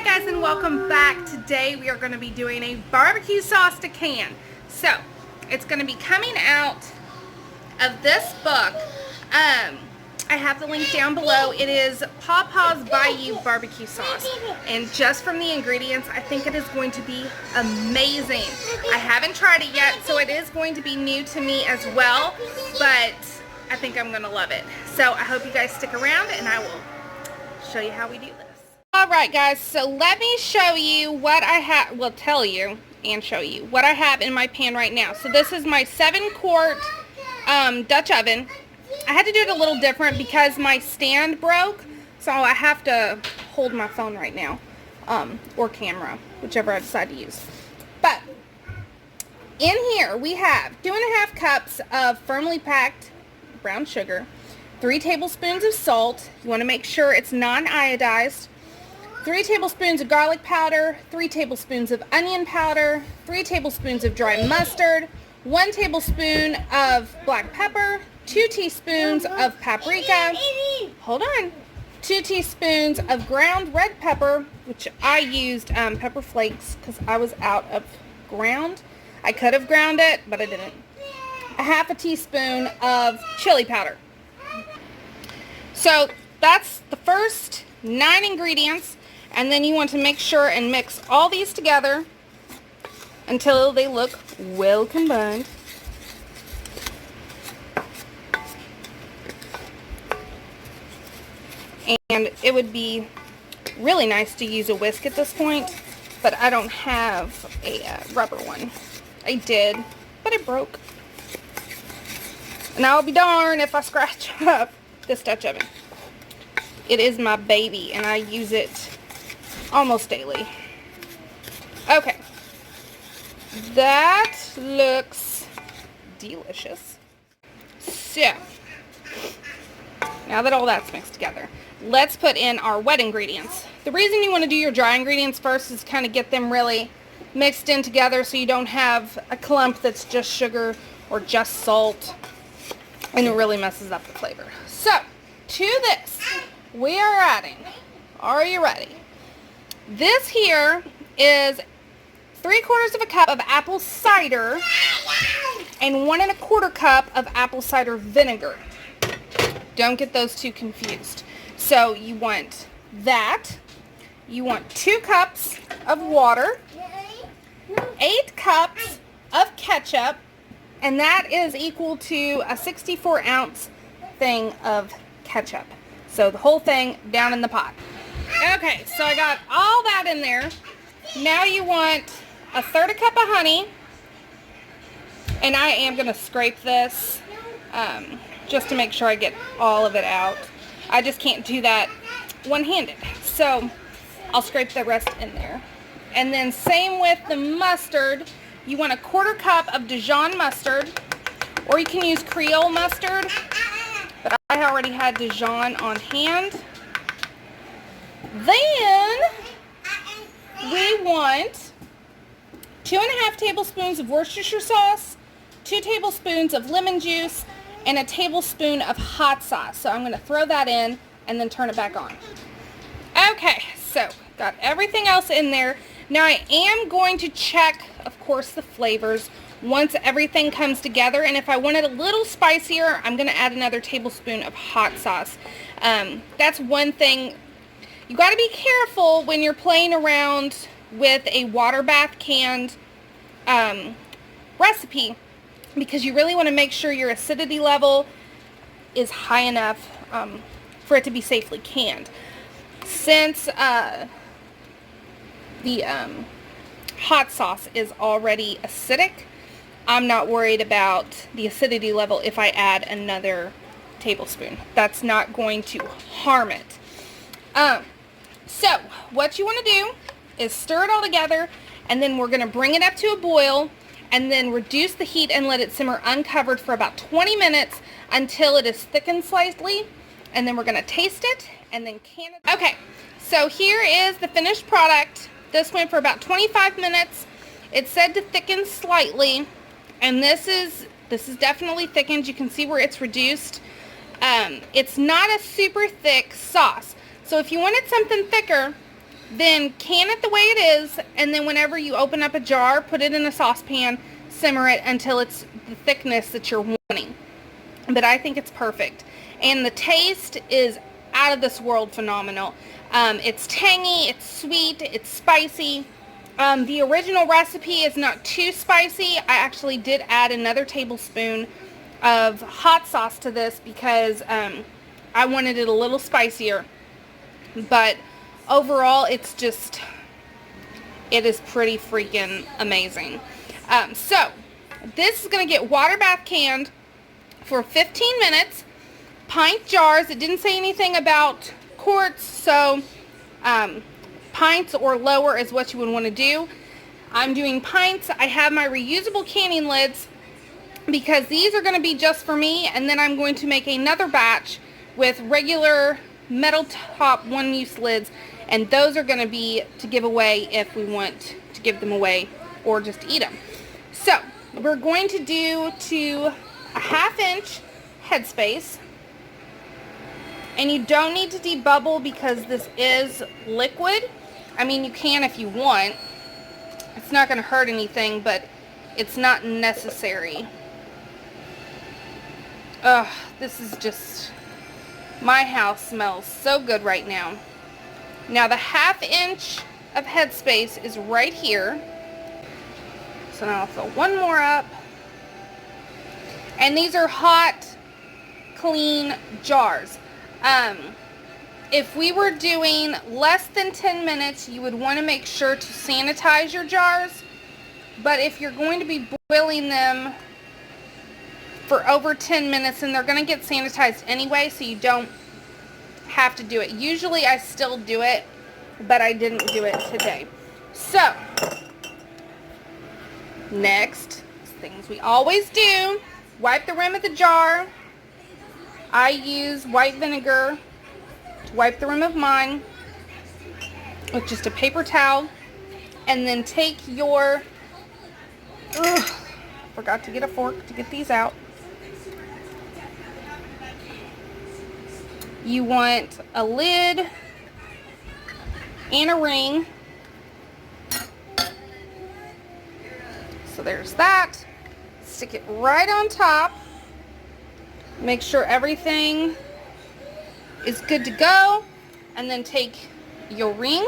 Hi guys, and welcome back. Today we are going to be doing a barbecue sauce to can. So it's going to be coming out of this book. I have the link down below. It is Pawpaw's Bayou barbecue sauce, and just from the ingredients I think it is going to be amazing. I haven't tried it yet, so it is going to be new to me as well, but I think I'm going to love it. So I hope you guys stick around and I will show you how we do this. Alright guys, so let me show you what I have, well tell you and show you what I have in my pan right now. So this is my 7-quart Dutch oven. I had to do it a little different because my stand broke, so I have to hold my phone right now, or camera, whichever I decide to use. But in here we have 2.5 cups of firmly packed brown sugar, 3 tablespoons of salt. You want to make sure it's non-iodized. 3 tablespoons of garlic powder, 3 tablespoons of onion powder, 3 tablespoons of dry mustard, 1 tablespoon of black pepper, 2 teaspoons of paprika, hold on, 2 teaspoons of ground red pepper, which I used pepper flakes because I was out of ground. I could have ground it, but I didn't. A half a teaspoon of chili powder. So that's the first 9 ingredients. And then you want to make sure and mix all these together until they look well combined. And it would be really nice to use a whisk at this point, but I don't have a rubber one. I did, but it broke. And I'll be darned if I scratch up this Dutch oven. It is my baby and I use it almost daily. Okay, that looks delicious. So now that all that's mixed together, let's put in our wet ingredients. The reason you want to do your dry ingredients first is kind of get them really mixed in together so you don't have a clump that's just sugar or just salt, and it really messes up the flavor. So to this we are adding, are you ready? This here is 3/4 cup of apple cider and 1¼ cup of apple cider vinegar. Don't get those two confused. So you want that. You want 2 cups of water, 8 cups of ketchup, and that is equal to a 64-ounce thing of ketchup. So the whole thing down in the pot. Okay, so I got all that in there. Now you want 1/3 cup of honey, and I am going to scrape this just to make sure I get all of it out. I just can't do that one-handed, so I'll scrape the rest in there. And then same with the mustard. You want 1/4 cup of Dijon mustard, or you can use Creole mustard, but I already had Dijon on hand. Then we want 2.5 tablespoons of Worcestershire sauce, 2 tablespoons of lemon juice, and a tablespoon of hot sauce. So I'm going to throw that in and then turn it back on. Okay, so got everything else in there. Now I am going to check, of course, the flavors once everything comes together, and if I want it a little spicier, I'm going to add another tablespoon of hot sauce. That's one thing. You got to be careful when you're playing around with a water bath canned recipe, because you really want to make sure your acidity level is high enough for it to be safely canned. Since the hot sauce is already acidic, I'm not worried about the acidity level if I add another tablespoon. That's not going to harm it. So what you want to do is stir it all together, and then we're going to bring it up to a boil and then reduce the heat and let it simmer uncovered for about 20 minutes until it is thickened slightly, and then we're going to taste it and then can it. Okay, so here is the finished product. This went for about 25 minutes. It said to thicken slightly, and this is definitely thickened. You can see where it's reduced. It's not a super thick sauce. So if you wanted something thicker, then can it the way it is, and then whenever you open up a jar, put it in a saucepan, simmer it until it's the thickness that you're wanting. But I think it's perfect. And the taste is out of this world phenomenal. It's tangy, it's sweet, it's spicy. The original recipe is not too spicy. I actually did add another tablespoon of hot sauce to this because I wanted it a little spicier. But overall, it is pretty freaking amazing. So this is going to get water bath canned for 15 minutes. Pint jars. It didn't say anything about quarts, so pints or lower is what you would want to do. I'm doing pints. I have my reusable canning lids because these are going to be just for me, and then I'm going to make another batch with regular metal top one-use lids, and those are going to be to give away if we want to give them away or just eat them. So we're going to do to a 1/2 inch headspace, and you don't need to debubble because this is liquid. I mean, you can if you want. It's not going to hurt anything, but it's not necessary. Ugh, this is just, my house smells so good right now. Now the 1/2 inch of headspace is right here. So now I'll fill one more up. And these are hot, clean jars. If we were doing less than 10 minutes, you would want to make sure to sanitize your jars. But if you're going to be boiling them for over 10 minutes, then they're going to get sanitized anyway, so you don't have to do it. Usually I still do it, but I didn't do it today. So, next, things we always do, wipe the rim of the jar. I use white vinegar to wipe the rim of mine with just a paper towel, and then take your, forgot to get a fork to get these out. You want a lid and a ring. So there's that. Stick it right on top. Make sure everything is good to go. And then take your ring.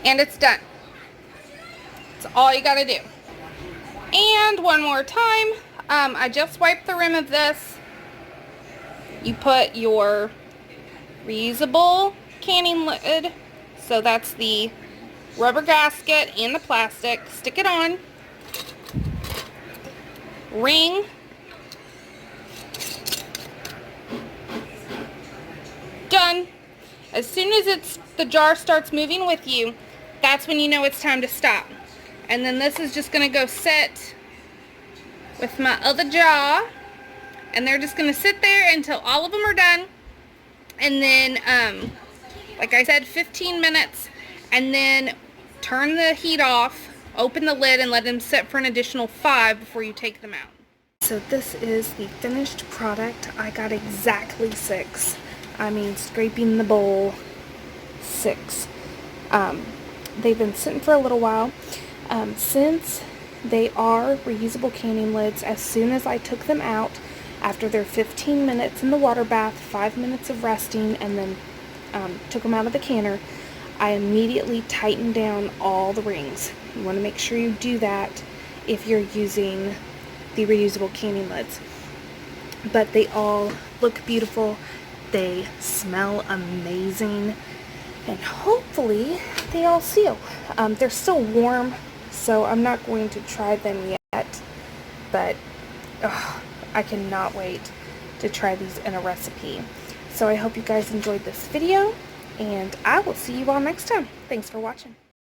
And it's done. That's all you gotta do. And one more time. I just wiped the rim of this. You put your reusable canning lid, so that's the rubber gasket and the plastic. Stick it on. Ring. Done. As soon as the jar starts moving with you, that's when you know it's time to stop. And then this is just going to go sit with my other jar, and they're just going to sit there until all of them are done. And then, like I said, 15 minutes, and then turn the heat off, open the lid, and let them sit for an additional 5 before you take them out. So this is the finished product. I got exactly 6. I mean, scraping the bowl, 6. They've been sitting for a little while. Since they are reusable canning lids, as soon as I took them out, after their 15 minutes in the water bath, 5 minutes of resting, and then took them out of the canner, I immediately tightened down all the rings. You want to make sure you do that if you're using the reusable canning lids. But they all look beautiful. They smell amazing. And hopefully they all seal. They're still warm, so I'm not going to try them yet. But I cannot wait to try these in a recipe. So I hope you guys enjoyed this video, and I will see you all next time. Thanks for watching.